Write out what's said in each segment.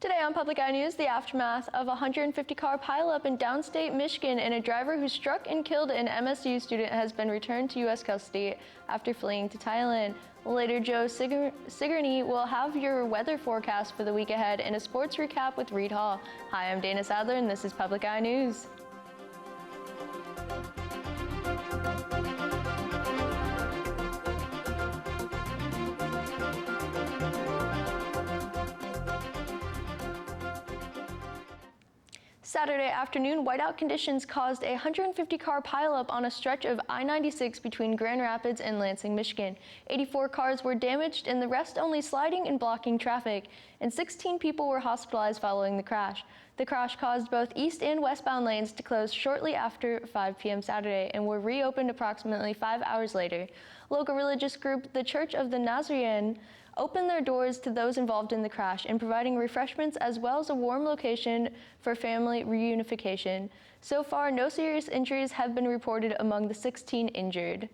Today on Public Eye News, the aftermath of a 150-car pileup in downstate Michigan and a driver who struck and killed an MSU student has been returned to U.S. custody after fleeing to Thailand. Later, Joe Sigourney will have your weather forecast for the week ahead and a sports recap with Reed Hall. Hi, I'm Dana Sadler, and this is Public Eye News. Saturday afternoon, whiteout conditions caused a 150-car pileup on a stretch of I-96 between Grand Rapids and Lansing, Michigan. 84 cars were damaged and the rest only sliding and blocking traffic, and 16 people were hospitalized following the crash. The crash caused both east and westbound lanes to close shortly after 5 p.m. Saturday and were reopened approximately 5 hours later. Local religious group, the Church of the Nazarene, opened their doors to those involved in the crash and providing refreshments as well as a warm location for family reunification. So far, no serious injuries have been reported among the 16 injured.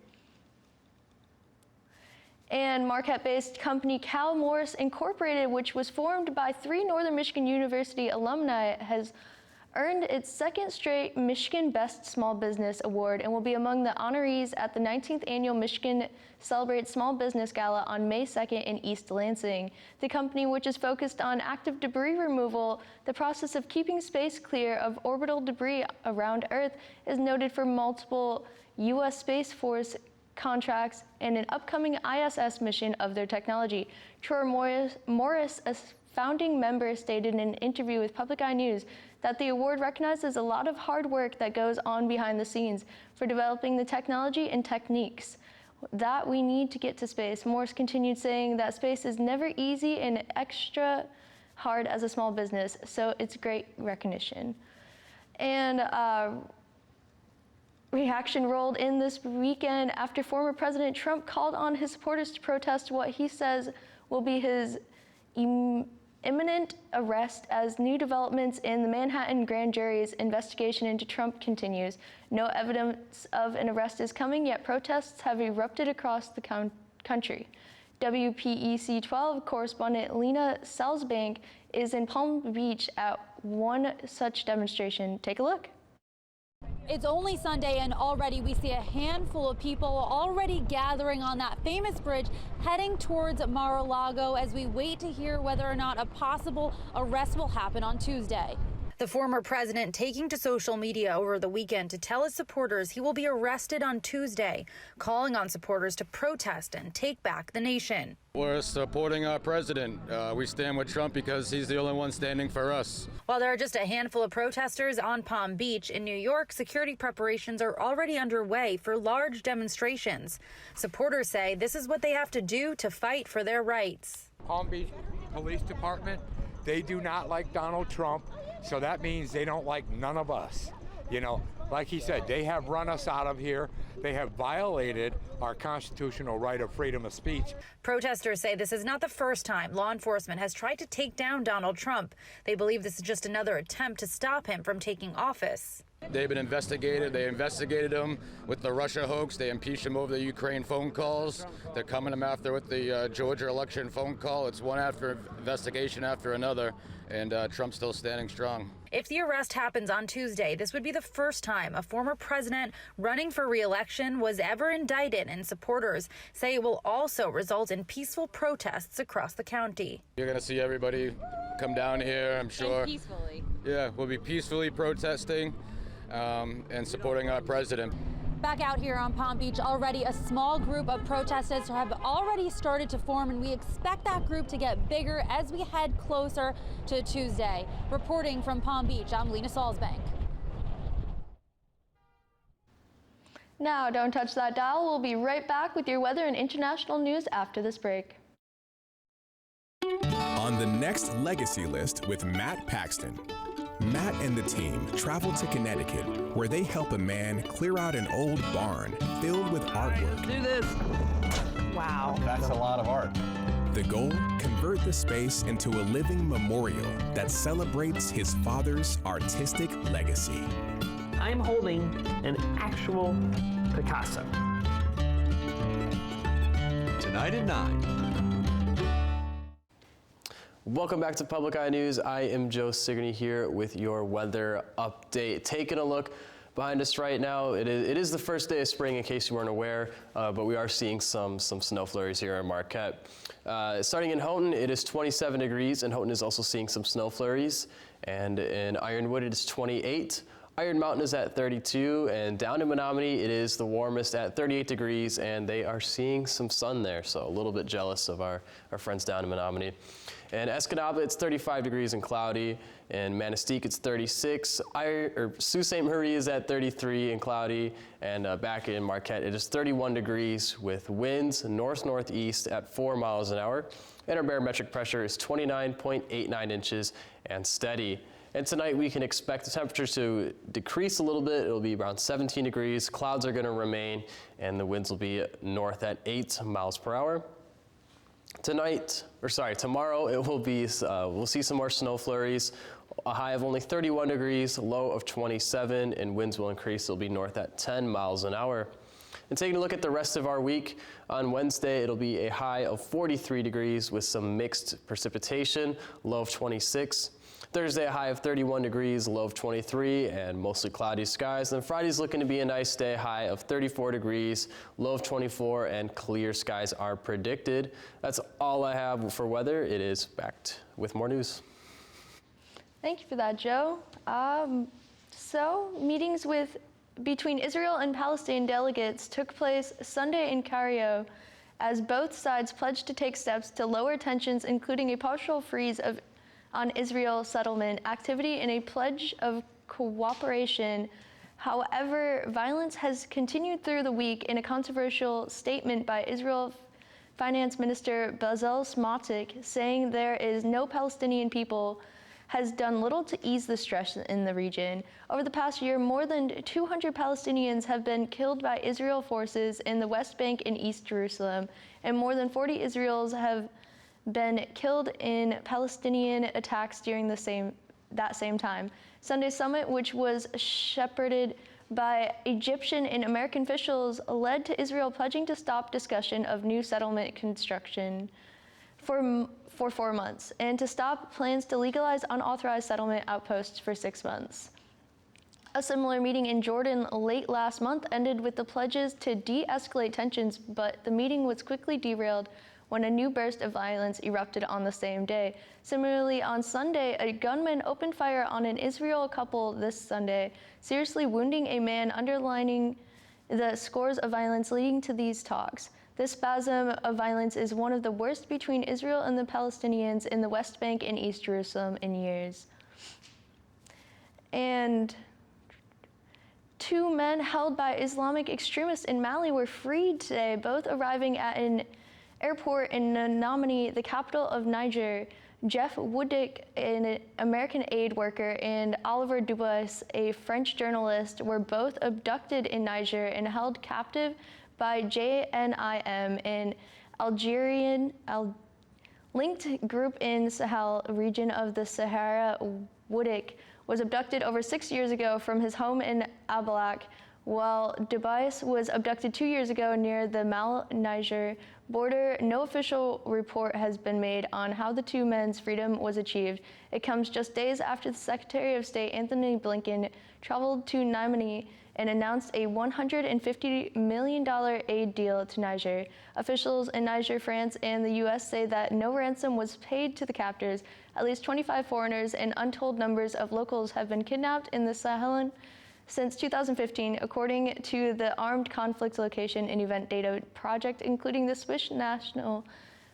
And Marquette-based company Cal Morris Incorporated, which was formed by 3 Northern Michigan University alumni, has earned its second straight Michigan Best Small Business Award and will be among the honorees at the 19th Annual Michigan Celebrate Small Business Gala on May 2nd in East Lansing. The company, which is focused on active debris removal, the process of keeping space clear of orbital debris around Earth, is noted for multiple U.S. Space Force contracts and an upcoming ISS mission of their technology. Troy Morris, a founding member, stated in an interview with Public Eye News that the award recognizes a lot of hard work that goes on behind the scenes for developing the technology and techniques that we need to get to space. Morris continued saying that space is never easy and extra hard as a small business, so it's great recognition. And reaction rolled in this weekend after former President Trump called on his supporters to protest what he says will be his imminent arrest as new developments in the Manhattan grand jury's investigation into Trump continues. No evidence of an arrest is coming, yet protests have erupted across the country. WPEC 12 correspondent Lena Selsbank is in Palm Beach at one such demonstration. Take a look. It's only Sunday and already we see a handful of people already gathering on that famous bridge heading towards Mar-a-Lago as we wait to hear whether or not a possible arrest will happen on Tuesday. The former president taking to social media over the weekend to tell his supporters he will be arrested on Tuesday, calling on supporters to protest and take back the nation. We're supporting our president. We stand with Trump because he's the only one standing for us. While there are just a handful of protesters on Palm Beach, in New York, security preparations are already underway for large demonstrations. Supporters say this is what they have to do to fight for their rights. Palm Beach Police Department, they do not like Donald Trump, so that means they don't like none of us. You know, like he said, they have run us out of here. They have violated our constitutional right of freedom of speech. Protesters say this is not the first time law enforcement has tried to take down Donald Trump. They believe this is just another attempt to stop him from taking office. They've been investigated. They investigated him with the Russia hoax. They impeached him over the Ukraine phone calls. They're coming him after with the Georgia election phone call. It's one after investigation after another, and Trump's still standing strong. If the arrest happens on Tuesday, this would be the first time a former president running for re-election was ever indicted, and supporters say it will also result in peaceful protests across the county. You're going to see everybody come down here, I'm sure. And peacefully. Yeah, we'll be peacefully protesting and supporting our president. Back out here on Palm Beach, already a small group of protesters have already started to form, and we expect that group to get bigger as we head closer to Tuesday. Reporting from Palm Beach, I'm Lena Salzbank. Now, don't touch that dial. We'll be right back with your weather and international news after this break. On the next Legacy List with Matt Paxton. Matt and the team travel to Connecticut, where they help a man clear out an old barn filled with artwork. Do this. Wow. That's a lot of art. The goal? Convert the space into a living memorial that celebrates his father's artistic legacy. I'm holding an actual Picasso. Tonight at 9. Welcome back to Public Eye News. I am Joe Sigourney here with your weather update. Taking a look behind us right now, it is the first day of spring, in case you weren't aware, but we are seeing some snow flurries here in Marquette. Starting in Houghton, it is 27 degrees, and Houghton is also seeing some snow flurries. And in Ironwood, it is 28. Iron Mountain is at 32, and down in Menominee, it is the warmest at 38 degrees, and they are seeing some sun there, so a little bit jealous of our friends down in Menominee. In Escanaba, it's 35 degrees and cloudy. In Manistee, it's 36. Sault Ste. Marie is at 33 and cloudy. And back in Marquette, it is 31 degrees with winds north-northeast at 4 miles an hour. And our barometric pressure is 29.89 inches and steady. And tonight we can expect the temperatures to decrease a little bit. It'll be around 17 degrees. Clouds are going to remain, and the winds will be north at 8 miles per hour. Tomorrow it will be, we'll see some more snow flurries. A high of only 31 degrees, low of 27, and winds will increase. It'll be north at 10 miles an hour. And taking a look at the rest of our week, on Wednesday it'll be a high of 43 degrees with some mixed precipitation, low of 26. Thursday, a high of 31 degrees, low of 23, and mostly cloudy skies. And Friday's looking to be a nice day, high of 34 degrees, low of 24, and clear skies are predicted. That's all I have for weather. It is back with more news. Thank you for that, Joe. Meetings between Israel and Palestine delegates took place Sunday in Cairo, as both sides pledged to take steps to lower tensions, including a partial freeze on Israel settlement activity in a pledge of cooperation. However, violence has continued through the week in a controversial statement by Israel Finance Minister Bezalel Smotrich, saying there is no Palestinian people, has done little to ease the stress in the region. Over the past year, more than 200 Palestinians have been killed by Israel forces in the West Bank and East Jerusalem, and more than 40 Israelis have been killed in Palestinian attacks during that same time. Sunday's summit, which was shepherded by Egyptian and American officials, led to Israel pledging to stop discussion of new settlement construction for 4 months, and to stop plans to legalize unauthorized settlement outposts for 6 months. A similar meeting in Jordan late last month ended with the pledges to de-escalate tensions, but the meeting was quickly derailed when a new burst of violence erupted on the same day. Similarly, on Sunday, a gunman opened fire on an Israeli couple this Sunday, seriously wounding a man, underlining the scores of violence leading to these talks. This spasm of violence is one of the worst between Israel and the Palestinians in the West Bank and East Jerusalem in years. And 2 men held by Islamic extremists in Mali were freed today, both arriving at an airport in Niamey, the capital of Niger. Jeff Woodick, an American aid worker, and Oliver Dubois, a French journalist, were both abducted in Niger and held captive by JNIM, an Algerian linked group in Sahel region of the Sahara. Woodick was abducted over 6 years ago from his home in Abalak, while Dubois was abducted 2 years ago near the Mali-Niger border. No official report has been made on how the 2 men's freedom was achieved. It comes just days after the Secretary of State Anthony Blinken traveled to Niamey and announced a $150 million aid deal to Niger. Officials in Niger, France, and the U.S. say that no ransom was paid to the captors. At least 25 foreigners and untold numbers of locals have been kidnapped in the Sahel since 2015, according to the Armed Conflict Location and Event Data Project, including the Swiss national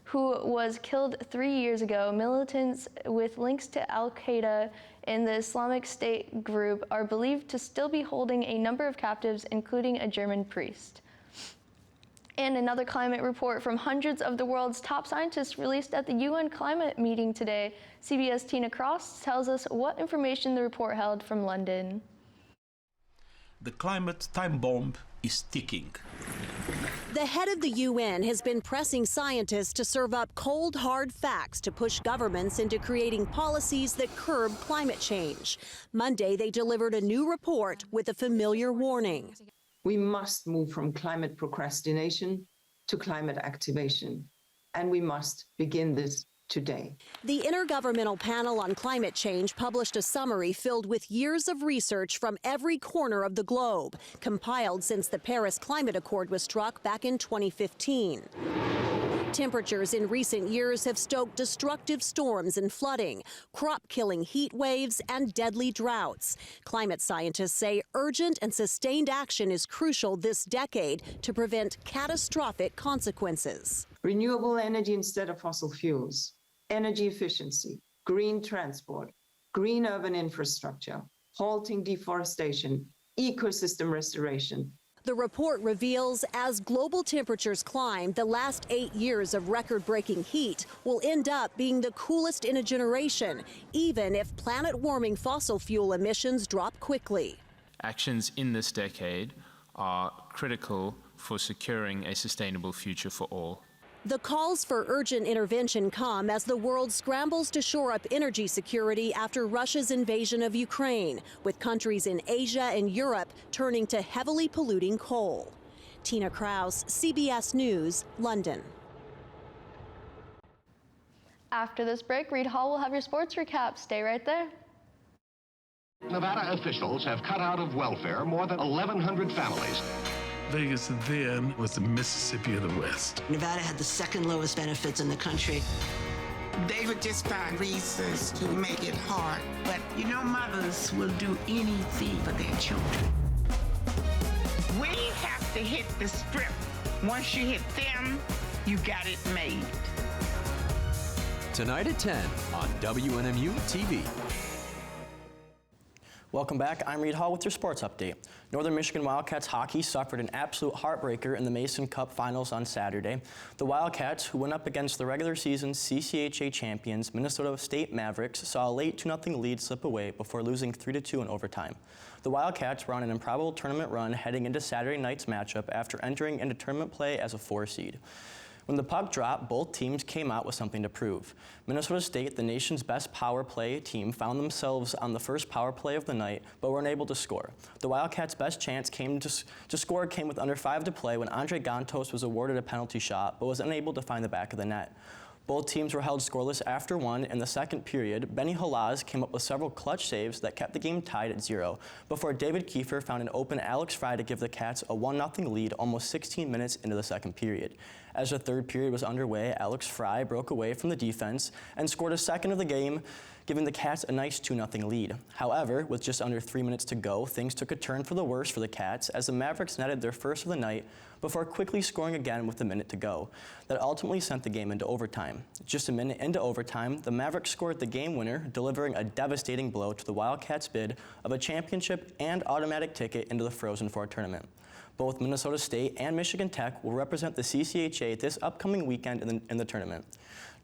who was killed 3 years ago. Militants with links to Al-Qaeda and the Islamic State group are believed to still be holding a number of captives, including a German priest. And another climate report from hundreds of the world's top scientists released at the UN climate meeting today. CBS Tina Cross tells us what information the report held from London. The climate time bomb is ticking. The head of the UN has been pressing scientists to serve up cold, hard facts to push governments into creating policies that curb climate change. Monday, they delivered a new report with a familiar warning. We must move from climate procrastination to climate activation, and we must begin this today. The Intergovernmental Panel on Climate Change published a summary filled with years of research from every corner of the globe, compiled since the Paris Climate Accord was struck back in 2015. Temperatures in recent years have stoked destructive storms and flooding, crop-killing heat waves, and deadly droughts. Climate scientists say urgent and sustained action is crucial this decade to prevent catastrophic consequences. Renewable energy instead of fossil fuels, energy efficiency, green transport, green urban infrastructure, halting deforestation, ecosystem restoration. The report reveals as global temperatures climb, the last 8 years of record-breaking heat will end up being the coolest in a generation, even if planet-warming fossil fuel emissions drop quickly. Actions in this decade are critical for securing a sustainable future for all. The calls for urgent intervention come as the world scrambles to shore up energy security after Russia's invasion of Ukraine, with countries in Asia and Europe turning to heavily polluting coal. Tina Kraus, CBS News, London. After this break, Reed Hall will have your sports recap. Stay right there. Nevada officials have cut out of welfare more than 1,100 families. Vegas then was the Mississippi of the West. Nevada had the second lowest benefits in the country. They would just find reasons to make it hard. But you know, mothers will do anything for their children. We have to hit the strip. Once you hit them, you got it made. Tonight at 10 on WNMU-TV. Welcome back. I'm Reed Hall with your sports update. Northern Michigan Wildcats hockey suffered an absolute heartbreaker in the Mason Cup finals on Saturday. The Wildcats, who went up against the regular season CCHA champions Minnesota State Mavericks, saw a late 2-0 lead slip away before losing 3-2 in overtime. The Wildcats were on an improbable tournament run heading into Saturday night's matchup after entering into tournament play as a 4 seed. When the puck dropped, both teams came out with something to prove. Minnesota State, the nation's best power play team, found themselves on the first power play of the night, but were unable to score. The Wildcats' best chance to score came with under 5 to play when Andre Gantos was awarded a penalty shot, but was unable to find the back of the net. Both teams were held scoreless after one. In the second period, Benny Halaz came up with several clutch saves that kept the game tied at 0, before David Kiefer found an open Alex Fry to give the Cats a 1-0 lead almost 16 minutes into the second period. As the third period was underway, Alex Fry broke away from the defense and scored a second of the game, giving the Cats a nice 2-0 lead. However, with just under 3 minutes to go, things took a turn for the worse for the Cats as the Mavericks netted their first of the night before quickly scoring again with a minute to go. That ultimately sent the game into overtime. Just a minute into overtime, the Mavericks scored the game winner, delivering a devastating blow to the Wildcats' bid of a championship and automatic ticket into the Frozen Four tournament. Both Minnesota State and Michigan Tech will represent the CCHA this upcoming weekend in the tournament.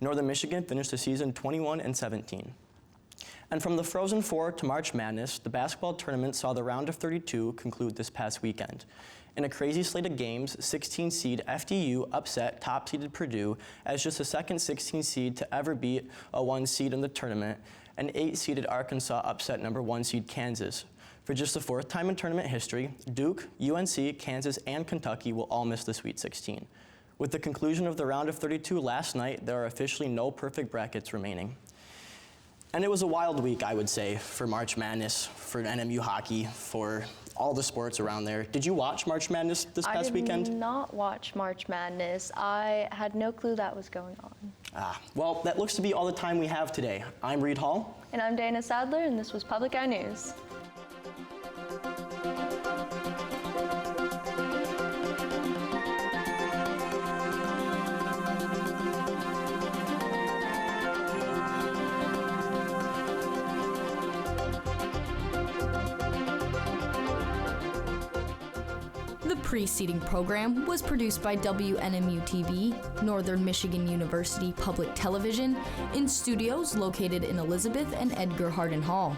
Northern Michigan finished the season 21-17. And from the Frozen Four to March Madness, the basketball tournament saw the round of 32 conclude this past weekend. In a crazy slate of games, 16-seed FDU upset top-seeded Purdue as just the second 16 seed to ever beat a 1 seed in the tournament, and 8-seeded Arkansas upset number 1 seed Kansas. For just the 4th time in tournament history, Duke, UNC, Kansas, and Kentucky will all miss the Sweet 16. With the conclusion of the round of 32 last night, there are officially no perfect brackets remaining. And it was a wild week, I would say, for March Madness, for NMU hockey, for all the sports around there. Did you watch March Madness this past weekend? I did not watch March Madness. I had no clue that was going on. Well, that looks to be all the time we have today. I'm Reed Hall. And I'm Dana Sadler, and this was Public Eye News. The preceding program was produced by WNMU-TV, Northern Michigan University Public Television, in studios located in Elizabeth and Edgar Hardin Hall.